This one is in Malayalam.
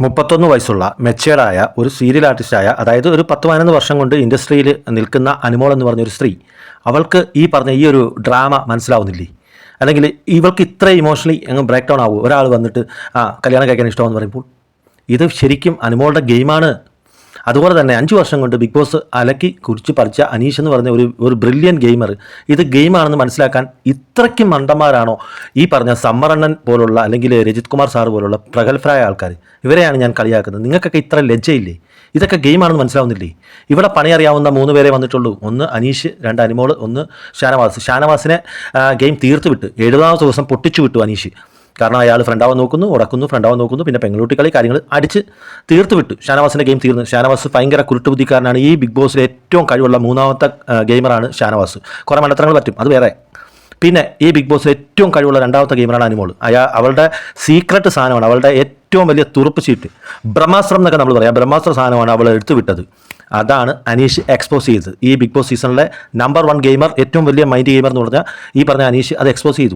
31 വയസ്സുള്ള മെച്ചേർഡായ ഒരു സീരിയൽ ആർട്ടിസ്റ്റായ, അതായത് ഒരു 10-15 വർഷം കൊണ്ട് ഇൻഡസ്ട്രിയിൽ നിൽക്കുന്ന അനുമോൾ എന്ന് പറഞ്ഞൊരു സ്ത്രീ, അവൾക്ക് ഈ പറഞ്ഞ ഈ ഒരു ഡ്രാമ മനസ്സിലാവുന്നില്ലേ? അല്ലെങ്കിൽ ഇവൾക്ക് ഇത്ര ഇമോഷണലി അങ്ങ് ബ്രേക്ക് ഡൗൺ ആവുമോ? ഒരാൾ വന്നിട്ട് കല്യാണം കഴിക്കാൻ ഇഷ്ടമെന്ന് പറയുമ്പോൾ ഇത് ശരിക്കും അനുമോളുടെ ഗെയിമാണ്. അതുപോലെ തന്നെ 5 വർഷം കൊണ്ട് ബിഗ് ബോസ് അലക്കി കുറിച്ച് പഠിച്ച അനീഷ് എന്ന് പറഞ്ഞ ഒരു ബ്രില്യൻ ഗെയിമർ ഇത് ഗെയിമാണെന്ന് മനസ്സിലാക്കാൻ ഇത്രയ്ക്കും മണ്ടന്മാരാണോ ഈ പറഞ്ഞ സമ്മറണ്ണൻ പോലുള്ള, അല്ലെങ്കിൽ രജിത് കുമാർ സാറ് പോലുള്ള പ്രഗത്ഭരായ ആൾക്കാർ? ഇവരെയാണ് ഞാൻ കളിയാക്കുന്നത്. നിങ്ങൾക്കൊക്കെ ഇത്ര ലജ്ജയില്ലേ? ഇതൊക്കെ ഗെയിമാണെന്ന് മനസ്സിലാവുന്നില്ലേ? ഇവിടെ പണിയറിയാവുന്ന 3 പേരെ വന്നിട്ടുള്ളൂ. ഒന്ന് അനീഷ്, 2 അനുമോൾ, 1 ഷാനവാസ്. ഷാനവാസിനെ ഗെയിം തീർത്ത് വിട്ട് 70ാമത്തെ ദിവസം പൊട്ടിച്ചു വിട്ടു അനീഷ്. കാരണം അയാൾ ഫ്രണ്ടാവാൻ നോക്കുന്നു, ഉടക്കുന്നു, ഫ്രണ്ടാവാൻ നോക്കുന്നു, പിന്നെ പെങ്ങളൂട്ടി കളി കാര്യങ്ങൾ അടിച്ച് തീർത്ത് വിട്ടു. ഷാനവാസിൻ്റെ ഗെയിം തീർന്നു. ഷാനവാസ് ഭയങ്കര കുരുട്ടുബുദ്ധിക്കാരനാണ്. ഈ ബിഗ് ബോസിലെ ഏറ്റവും കഴിവുള്ള 3ാമത്തെ ഗെയിമറാണ് ഷാനവാസ്. കുറേ മണ്ടത്തരങ്ങൾ പറ്റും, അത് വേറെ. പിന്നെ ഈ ബിഗ് ബോസിലെ ഏറ്റവും കഴിവുള്ള 2ാമത്തെ ഗെയിമറാണ് അനുമോൾ. അവളുടെ സീക്രട്ട് സാധനമാണ്, അവളുടെ ഏറ്റവും വലിയ തുറുപ്പ് ചീട്ട്, ബ്രഹ്മാസ്ത്രം എന്നൊക്കെ നമ്മൾ പറയാം. ബ്രഹ്മാസ്ത്ര സാധനമാണ് അവൾ എടുത്തു വിട്ടത്. അതാണ് അനീഷ് എക്സ്പോസ് ചെയ്തത്. ഈ ബിഗ് ബോസ് സീസണിലെ നമ്പർ 1 ഗെയിമർ, ഏറ്റവും വലിയ മൈൻഡ് ഗെയിമർ എന്ന് പറഞ്ഞാൽ ഈ പറഞ്ഞ അനീഷ് അത് എക്സ്പോസ് ചെയ്തു.